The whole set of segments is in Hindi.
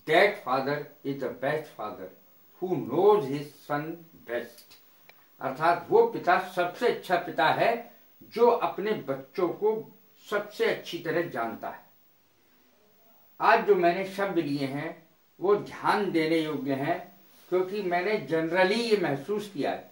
That father is the best father who knows his son best. अर्थात वो पिता सबसे अच्छा पिता है जो अपने बच्चों को सबसे अच्छी तरह जानता है। आज जो मैंने शब्द लिए हैं वो ध्यान देने योग्य हैं, क्योंकि मैंने जनरली ये महसूस किया है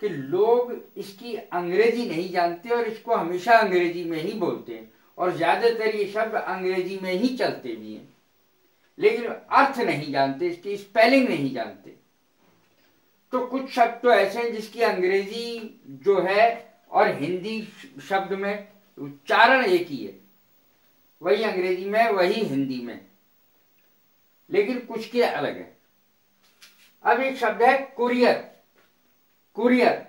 कि लोग इसकी अंग्रेजी नहीं जानते और इसको हमेशा अंग्रेजी में ही बोलते हैं और ज्यादातर ये शब्द अंग्रेजी में ही चलते भी हैं, लेकिन अर्थ नहीं जानते, इसकी स्पेलिंग नहीं जानते। तो कुछ शब्द तो ऐसे हैं जिसकी अंग्रेजी जो है और हिंदी शब्द में उच्चारण एक ही है, वही अंग्रेजी में वही हिंदी में, लेकिन कुछ के अलग है। अब एक शब्द है कुरियर। कुरियर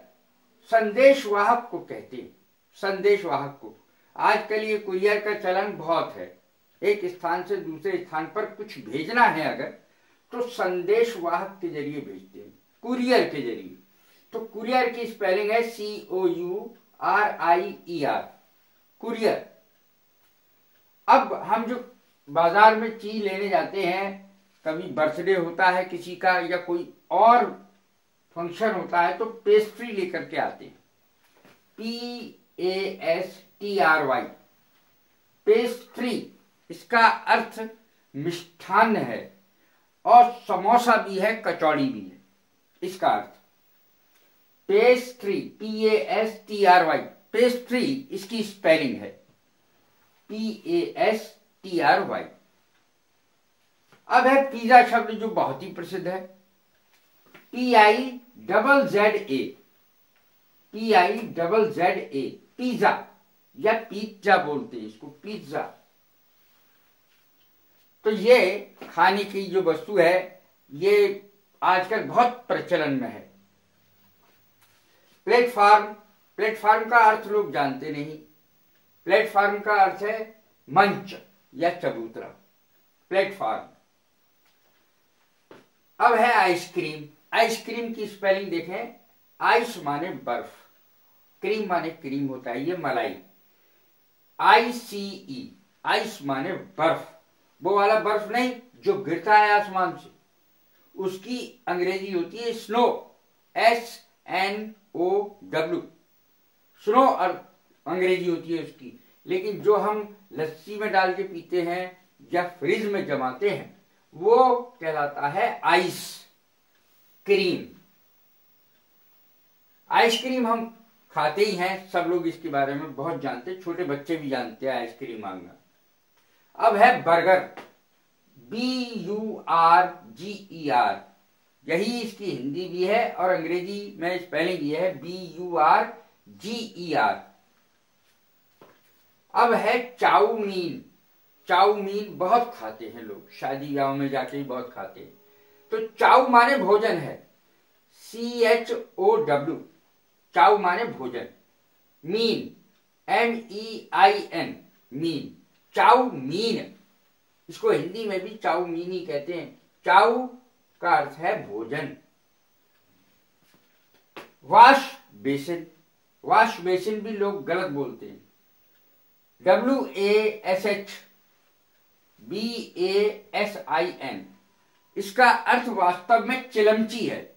संदेशवाहक को कहते हैं, संदेशवाहक को। आजकल ये कुरियर का चलन बहुत है, एक स्थान से दूसरे स्थान पर कुछ भेजना है अगर तो संदेशवाहक के जरिए भेजते हैं, कुरियर के जरिए। तो कुरियर की स्पेलिंग है COURIER, कुरियर। अब हम जो बाजार में चीज लेने जाते हैं, कभी बर्थडे होता है किसी का या कोई और फंक्शन होता है, तो पेस्ट्री लेकर के आते हैं, PASTRY, पेस्ट्री। इसका अर्थ मिष्ठान्न है और समोसा भी है, कचौड़ी भी है, इसका अर्थ पेस्ट्री, PASTRY, पेस्ट्री इसकी स्पेलिंग है PASTRY। अब है पिज्जा शब्द जो बहुत ही प्रसिद्ध है, PIZZA, PIZZA, पिज्जा या पिज्जा बोलते हैं इसको, पिज्जा। तो ये खाने की जो वस्तु है ये आजकल बहुत प्रचलन में है। प्लेटफार्म, प्लेटफार्म का अर्थ लोग जानते नहीं। प्लेटफार्म का अर्थ है मंच या चबूतरा, प्लेटफार्म। अब है आइसक्रीम। आइसक्रीम की स्पेलिंग देखें, आइस माने बर्फ, क्रीम माने क्रीम होता है, ये मलाई, ICE, आइस माने बर्फ। वो वाला बर्फ नहीं जो गिरता है आसमान से, उसकी अंग्रेजी होती है स्नो, SNOW, स्नो और अंग्रेजी होती है उसकी। लेकिन जो हम लस्सी में डाल के पीते हैं या फ्रिज में जमाते हैं वो कहलाता है आइस क्रीम। आइसक्रीम हम खाते ही हैं, सब लोग इसके बारे में बहुत जानते हैं, छोटे बच्चे भी जानते हैं आइसक्रीम मांगना। अब है बर्गर, BURGER, यही इसकी हिंदी भी है और अंग्रेजी में स्पेलिंग ये है BURGER। अब है चाउमीन। चाउमीन बहुत खाते हैं लोग, शादी ब्याह में जाके ही बहुत खाते हैं। तो चाउ माने भोजन है, CHOW, चाउ माने भोजन। Mein, MEIN, mein, chow mein. इसको हिंदी में भी चाउमीन ही कहते हैं। चाउ का अर्थ है भोजन। वॉश बेसिन, वॉश बेसिन भी लोग गलत बोलते हैं, WASHBASIN। इसका अर्थ वास्तव में चिलमची है,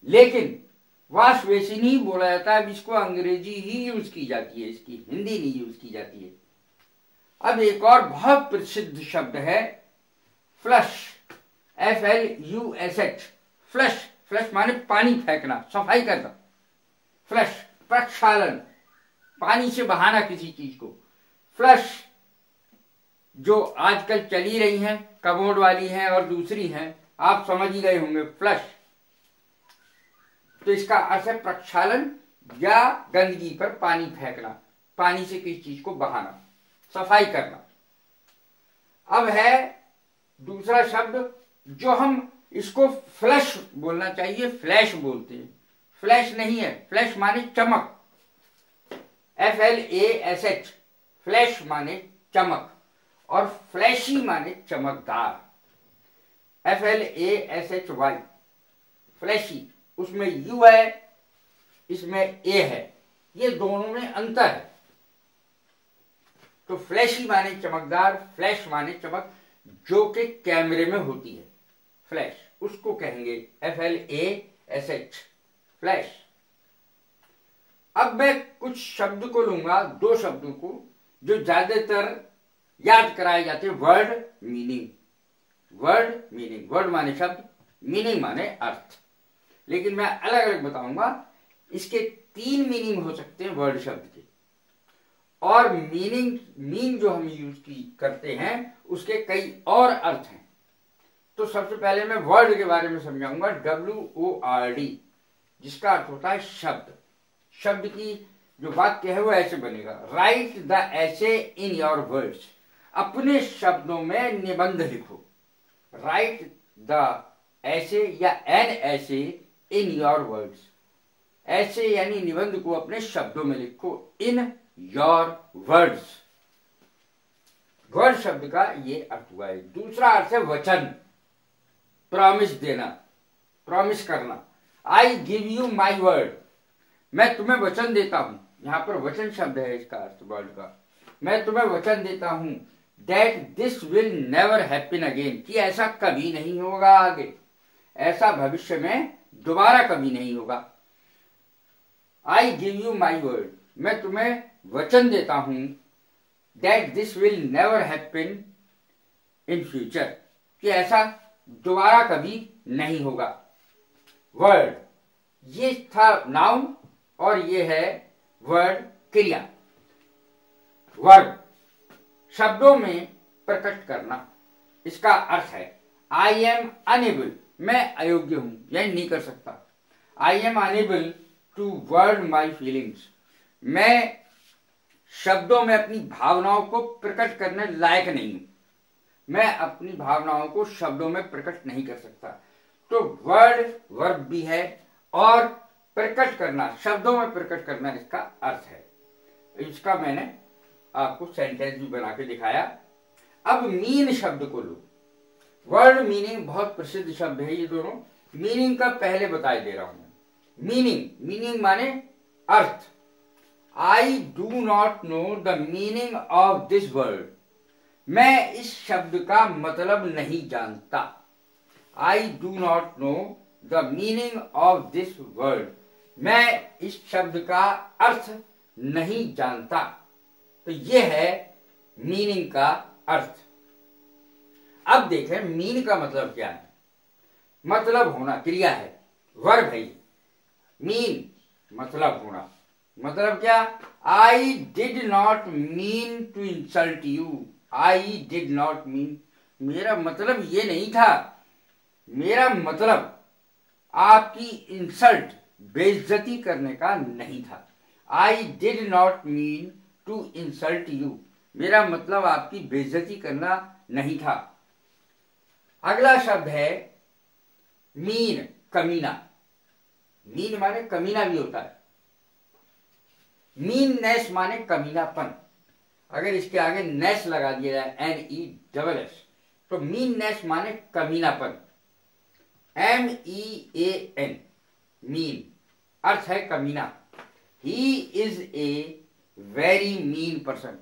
लेकिन वॉश बेसिन ही बोला जाता है। अब इसको अंग्रेजी ही यूज की जाती है, इसकी हिंदी नहीं यूज की जाती है। अब एक और बहुत प्रसिद्ध शब्द है फ्लश, FLUSH, फ्लश। फ्लश माने पानी फेंकना, सफाई करना। फ्लश प्रक्षालन, पानी से बहाना किसी चीज को। फ्लश जो आजकल चली रही हैं, कमोड वाली हैं और दूसरी हैं, आप समझ ही गए होंगे फ्लश। तो इसका अर्थ है प्रक्षालन या गंदगी पर पानी फेंकना, पानी से किसी चीज को बहाना, सफाई करना। अब है दूसरा शब्द जो हम इसको फ्लश बोलना चाहिए, फ्लैश बोलते हैं, फ्लैश नहीं है। फ्लैश माने चमक, FLASH, फ्लैश माने चमक, और फ्लैशी माने चमकदार, FLASHY, फ्लैशी। उसमें U है, इसमें A है, ये दोनों में अंतर है। तो फ्लैशी माने चमकदार, फ्लैश माने चमक। जो कि कैमरे में होती है, फ्लैश, उसको कहेंगे FLASH, फ्लैश। अब मैं कुछ शब्द को लूंगा, दो शब्दों को जो ज्यादातर याद कराए जाते हैं। Word meaning, word meaning, word माने शब्द, मीनिंग माने अर्थ। लेकिन मैं अलग अलग बताऊंगा। इसके 3 मीनिंग हो सकते हैं वर्ड शब्द के, और मीन जो हम यूज करते हैं उसके कई और अर्थ हैं। तो सबसे पहले मैं वर्ड के बारे में समझाऊंगा, WORD, जिसका अर्थ होता है शब्द। शब्द की जो वाक्य है वो ऐसे बनेगा, राइट द ऐसे इन योर वर्ड्स, अपने शब्दों में निबंध लिखो। राइट द ऐसे या एन ऐसे इन योर वर्ड्स, ऐसे यानी निबंध को अपने शब्दों में लिखो। इन योर वर्ड्स, वर्ड शब्द का ये अर्थ हुआ है। दूसरा अर्थ है वचन, प्रॉमिस देना, प्रॉमिस करना। I give you my word, मैं तुम्हें वचन देता हूं। यहां पर वचन शब्द है इसका अर्थ वर्ड का। मैं तुम्हें वचन देता हूं that this will never happen again, कि ऐसा कभी नहीं होगा आगे, ऐसा भविष्य में दोबारा कभी नहीं होगा। I give you my word, मैं तुम्हें वचन देता हूं that this will never happen in future, कि ऐसा दोबारा कभी नहीं होगा। वर्ड, ये था नाउन और ये है वर्ड क्रिया। वर्ड शब्दों में प्रकट करना, इसका अर्थ है आई एम अनेबल, मैं अयोग्य हूं यानी नहीं कर सकता। I am unable to word my feelings, मैं शब्दों में अपनी भावनाओं को प्रकट करने लायक नहीं हूं, मैं अपनी भावनाओं को शब्दों में प्रकट नहीं कर सकता। तो वर्ड वर्ब भी है और प्रकट करना, शब्दों में प्रकट करना इसका अर्थ है। इसका मैंने आपको सेंटेंस भी बना के दिखाया। अब मीन शब्द को लो। वर्ड मीनिंग बहुत प्रसिद्ध शब्द है ये दोनों। मीनिंग का पहले बताए दे रहा हूं। मीनिंग माने अर्थ। I do not know the meaning of this word, मैं इस शब्द का मतलब नहीं जानता। I do not know the meaning of this word, मैं इस शब्द का अर्थ नहीं जानता। तो ये है मीनिंग का अर्थ। अब देखें मीन का मतलब क्या है। मतलब होना क्रिया है, वर्ब है। मीन मतलब होना, मतलब क्या, I did not mean to insult you, I did not mean, मेरा मतलब ये नहीं था, मेरा मतलब आपकी इंसल्ट, बेइज्जती करने का नहीं था। I did not mean to insult you, मेरा मतलब आपकी बेइज्जती करना नहीं था। अगला शब्द है मीन, कमीना। मीन माने कमीना भी होता है। मीननेस माने कमीनापन। अगर इसके आगे नेस लगा दिया जाए NESS, तो मीननेस माने कमीनापन। MEAN, मीन, अर्थ है कमीना। He is a very mean person,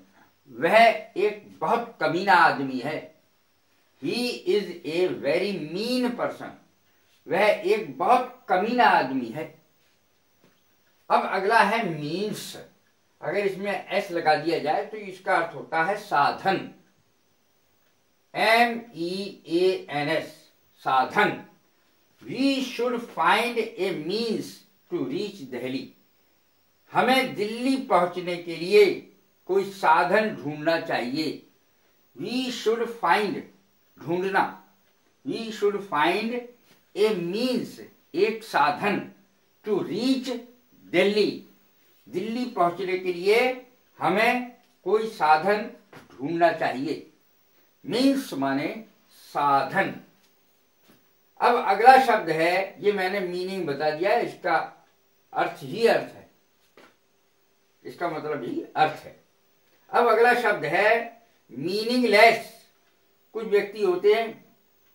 वह एक बहुत कमीना आदमी है। He is a very mean person, वह एक बहुत कमीना आदमी है। अब अगला है मीन्स। अगर इसमें एस लगा दिया जाए तो इसका अर्थ होता है साधन। MEANS, साधन। We should find a means to reach Delhi, हमें दिल्ली पहुंचने के लिए कोई साधन ढूंढना चाहिए। वी शुड फाइंड, ढूंढना। We should find a means, एक साधन, टू रीच दिल्ली, दिल्ली पहुंचने के लिए हमें कोई साधन ढूंढना चाहिए। मीन्स माने साधन। अब अगला शब्द है, ये मैंने मीनिंग बता दिया है, इसका अर्थ ही अर्थ है, इसका मतलब ही अर्थ है। अब अगला शब्द है मीनिंगलेस। कुछ व्यक्ति होते हैं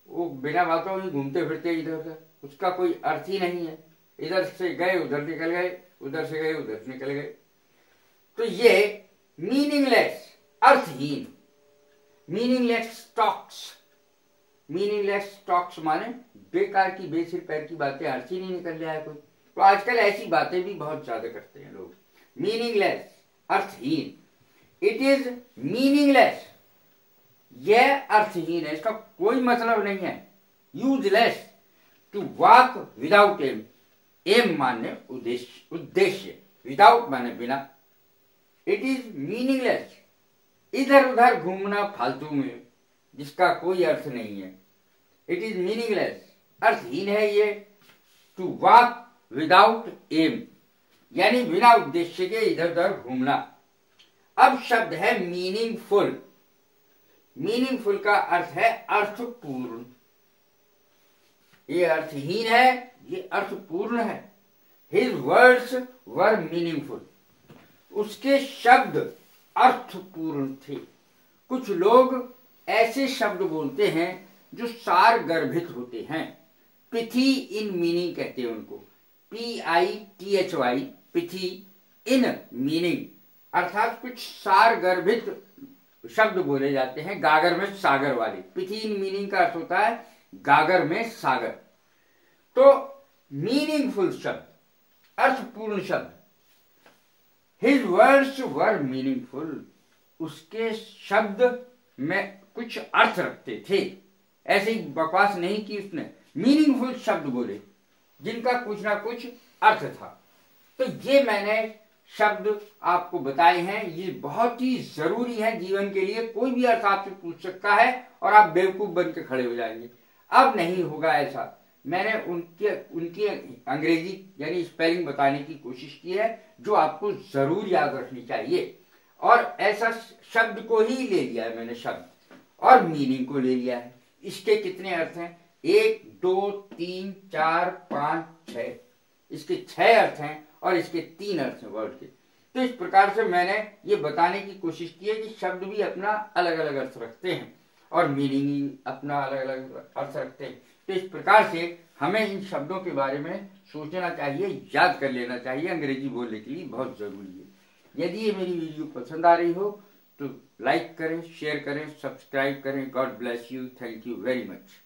वो बिना बातों में घूमते फिरते इधर उधर, उसका कोई अर्थ ही नहीं है, इधर से गए उधर निकल गए, उधर से गए उधर निकल गए। तो ये मीनिंगलेस, अर्थहीन। मीनिंगलेस टॉक्स, मीनिंगलेस टॉक्स माने बेकार की बेसिर पैर की बातें, अर्थ ही नहीं निकल जाए कोई। तो आजकल ऐसी बातें भी बहुत ज्यादा करते हैं लोग। मीनिंगलेस, अर्थहीन। इट इज मीनिंगलेस, यह अर्थहीन है, इसका कोई मतलब नहीं है। Useless, to walk without aim. Aim माने उद्देश्य, उद्देश्य, विदाउट माने बिना। इट इज मीनिंगलेस, इधर उधर घूमना फालतू में जिसका कोई अर्थ नहीं है। इट इज मीनिंगलेस, अर्थहीन है ये। टू वॉक विदाउट एम, यानी बिना उद्देश्य के इधर उधर घूमना। अब शब्द है मीनिंगफुल। मीनिंगफुल का अर्थ है अर्थपूर्ण। ये अर्थहीन है, ये अर्थपूर्ण है। हिज वर्ड्स वर मीनिंगफुल, उसके शब्द अर्थपूर्ण थे। कुछ लोग ऐसे शब्द बोलते हैं जो सार गर्भित होते हैं। पिथी इन मीनिंग कहते हैं उनको, PITHY, पिथी इन मीनिंग, अर्थात कुछ सार गर्भित शब्द बोले जाते हैं, गागर में सागर वाले। पिथी इन मीनिंग का अर्थ होता है गागर में सागर। तो मीनिंगफुल शब्द, अर्थपूर्ण शब्द। हिज वर्ड्स वर मीनिंगफुल, उसके शब्द में कुछ अर्थ रखते थे। ऐसे ही बकवास नहीं की उसने, मीनिंगफुल शब्द बोले जिनका कुछ ना कुछ अर्थ था। तो ये मैंने शब्द आपको बताए हैं, ये बहुत ही जरूरी है जीवन के लिए। कोई भी अर्थ आपसे पूछ सकता है और आप बेवकूफ बन के खड़े हो जाएंगे। अब नहीं होगा ऐसा। मैंने उनकी अंग्रेजी यानी स्पेलिंग बताने की कोशिश की है जो आपको जरूर याद रखनी चाहिए। और ऐसा शब्द को ही ले लिया है मैंने, शब्द और मीनिंग को ले लिया है। इसके कितने अर्थ हैं? 1 2 3 4 5 6, इसके 6 अर्थ हैं और इसके 3 अर्थ हैं वर्ड के। तो इस प्रकार से मैंने ये बताने की कोशिश की है कि शब्द भी अपना अलग अलग अर्थ रखते हैं और मीनिंग ही अपना अलग अलग अर्थ रखते हैं। तो इस प्रकार से हमें इन शब्दों के बारे में सोचना चाहिए, याद कर लेना चाहिए। अंग्रेजी बोलने के लिए बहुत जरूरी है। यदि ये मेरी वीडियो पसंद आ रही हो तो लाइक करें, शेयर करें, सब्सक्राइब करें। God bless you. Thank you very much.